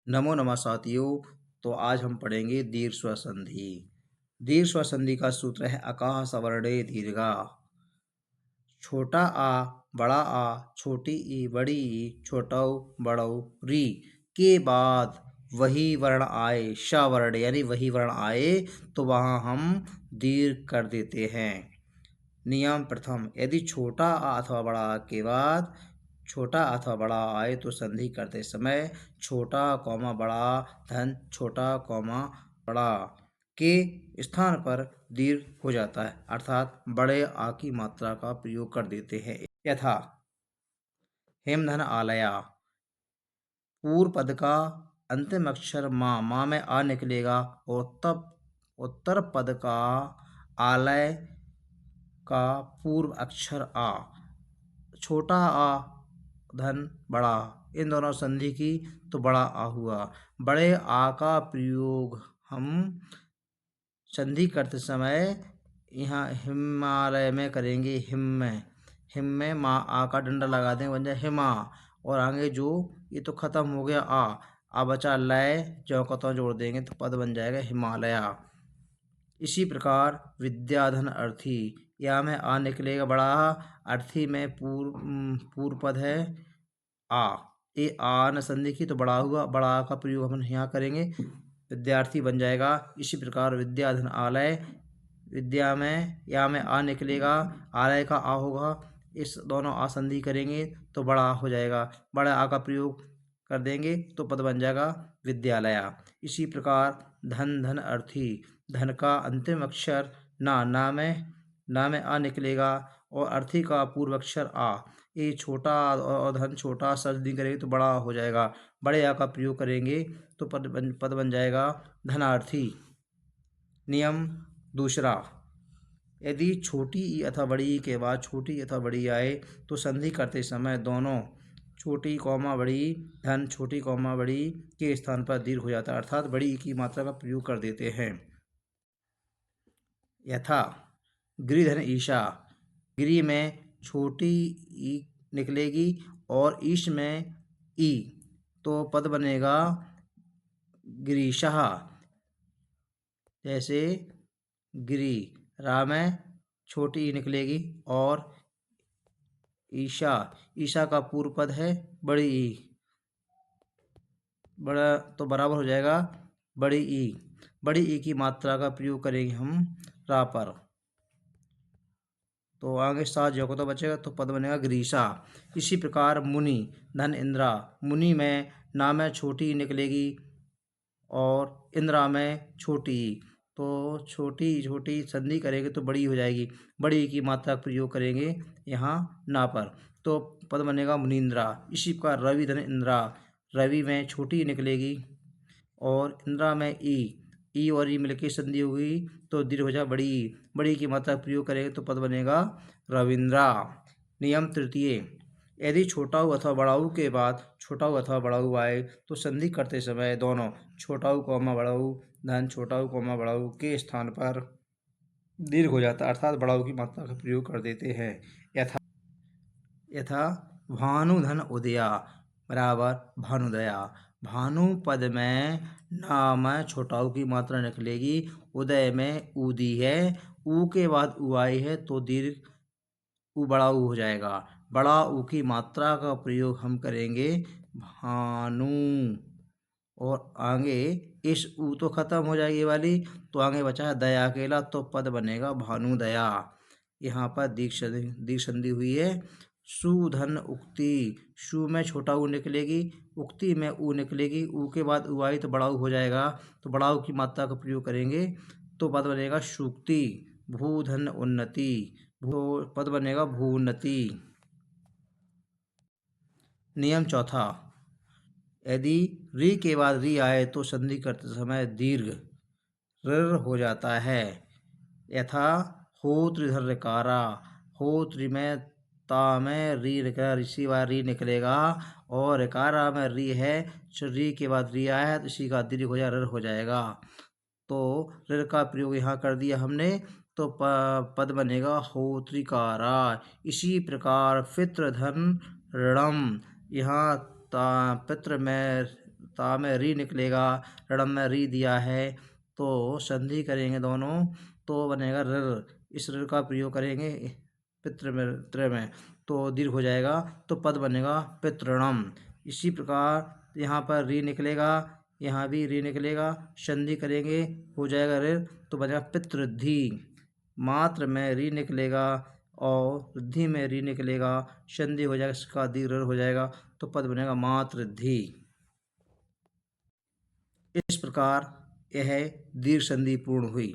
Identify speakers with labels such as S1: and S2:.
S1: नमो नमः साथियों। तो आज हम पढ़ेंगे दीर्घ स्वर संधि। दीर्घ स्वर संधि का सूत्र है अकाह सवर्णे दीर्घा। छोटा आ, बड़ा आ, छोटी ई, बड़ी ई, छोटौ बड़ौ री के बाद वही वर्ण आए, श वर्ण यानी वही वर्ण आए तो वहाँ हम दीर्घ कर देते हैं। नियम प्रथम, यदि छोटा आ अथवा बड़ा आ के बाद छोटा अथवा बड़ा आए तो संधि करते समय छोटा कॉमा बड़ा धन छोटा कॉमा बड़ा के स्थान पर दीर्घ हो जाता है, अर्थात बड़े आ की मात्रा का प्रयोग कर देते हैं। यथा हेमधन आलया, पूर्व पद का अंतिम अक्षर माँ में आ निकलेगा और तब उत्तर पद का आलय का पूर्व अक्षर आ, छोटा आ धन बड़ा, इन दोनों संधि की तो बड़ा आ हुआ। बड़े आ का प्रयोग हम संधि करते समय यहाँ हिमालय में करेंगे। हिम में माँ आ का डंडा लगा देंगे, बन जाए हिमा। और आगे जो ये तो खत्म हो गया आ बचा लय, जो को जोड़ देंगे तो पद बन जाएगा हिमालया। इसी प्रकार विद्याधन अर्थी, या में आ निकलेगा बड़ा, अर्थी में पूर्व पद है आ, ये आ न संधि की तो बड़ा हुआ, बड़ा आ का प्रयोग हम यहाँ करेंगे, विद्यार्थी बन जाएगा। इसी प्रकार विद्याधन आलय, विद्या में या में आ निकलेगा, आलय का आ होगा, इस दोनों आ संधि करेंगे तो बड़ा आ हो जाएगा, बड़ा आ का प्रयोग कर देंगे तो पद बन जाएगा विद्यालया। इसी प्रकार धन धन अर्थी, धन का अंतिम अक्षर ना में आ निकलेगा और अर्थी का पूर्व अक्षर आ, ये छोटा और धन छोटा संधि करेंगे तो बड़ा हो जाएगा, बड़े आ का प्रयोग करेंगे तो पद बन जाएगा धनार्थी। नियम दूसरा, यदि छोटी ई अथवा बड़ी ई के बाद छोटी अथवा बड़ी आए तो संधि करते समय दोनों छोटी कौमा बड़ी धन छोटी कौमा बड़ी के स्थान पर दीर्घ हो जाता है, अर्थात बड़ी ई की मात्रा का प्रयोग कर देते हैं। यथा गिरिधन ईशा, गिरी में छोटी ई निकलेगी और ईश में ई तो पद बनेगा गिरीशः। जैसे गिरी, रा में छोटी ई निकलेगी और ईशा, ईशा का पूर्व पद है बड़ी ई, बड़ा तो बराबर हो जाएगा बड़ी ई की मात्रा का प्रयोग करेंगे हम रा पर, तो आगे सात जो को तो बचेगा तो पद बनेगा ग्रीसा। इसी प्रकार मुनि धन इंद्रा, मुनि में ना में छोटी निकलेगी और इंद्रा में छोटी, तो छोटी संधि करेंगे तो बड़ी हो जाएगी, बड़ी की मात्रा का प्रयोग करेंगे यहाँ ना पर तो पद बनेगा मुनिंद्रा। इसी प्रकार रवि धन इंद्रा, रवि में छोटी निकलेगी और इंद्रा में ई और ई मिलकर संधि होगी तो दीर्घ हो जाए बड़ी की मात्रा प्रयोग करेंगे तो पद बनेगा रविंद्रा। नियम तृतीय, यदि छोटा ऊ अथवा बड़ा ऊ के बाद छोटा ऊ अथवा बड़ा ऊ आए तो संधि करते समय दोनों छोटा ऊ कौमा बड़ा ऊ धन छोटा ऊ कौमा बड़ा ऊ के स्थान पर दीर्घ हो जाता है, अर्थात बड़ा ऊ की मात्रा का प्रयोग कर देते हैं। यथा भानुधन उदया बराबर भानुदया, भानु पद में ना में छोटा ऊ की मात्रा निकलेगी, उदय में ऊदी है, ऊ के बाद ऊ आई है तो दीर्घ ऊ बड़ा ऊ हो जाएगा, बड़ा ऊ की मात्रा का प्रयोग हम करेंगे भानु। और आगे इस ऊ तो खत्म हो जाएगी वाली, तो आगे बचा है दया अकेला तो पद बनेगा भानुदया। यहाँ पर दीर्घ संधि हुई है। सुधन उक्ति, सु में छोटा ऊ निकलेगी, उक्ति में ऊ निकलेगी, ऊ के बाद ऊ आई तो बड़ा ऊ हो जाएगा, तो बड़ा ऊ की मात्रा का प्रयोग करेंगे तो पद बनेगा सूक्ति। भूधन उन्नति, पद बनेगा भून्नति। नियम चौथा, यदि री के बाद री आए तो संधि करते समय दीर्घ ऋ हो जाता है। यथा होत्र इधर ऋकारा, होत्र में ता में री निकलेगा, ऋषि वाला री निकलेगा और ऋकारा में री है, री के बाद री आया है तो इसी का दीर्घ हो जाए ऋ हो जाएगा, तो ऋ का प्रयोग यहाँ कर दिया हमने तो पद बनेगा होत्रिकारा। इसी प्रकार पितृधन ऋणम, यहाँ पितृ में ता में री निकलेगा, रण में री दिया है, तो संधि करेंगे दोनों तो बनेगा ऋ। इस ऋ का प्रयोग करेंगे पितृ में त्र में तो दीर्घ हो जाएगा, तो पद बनेगा पितृणम। इसी प्रकार यहाँ पर री निकलेगा, यहाँ भी री निकलेगा, संधि करेंगे हो जाएगा ऋ, तो बनेगा पितृद्धि। मात्र में री निकलेगा और वृद्धि में री निकलेगा, संधि हो जाएगा, इसका दीर्घ ऋ हो जाएगा, तो पद बनेगा मातृद्धि। इस प्रकार यह दीर्घ संधि पूर्ण हुई।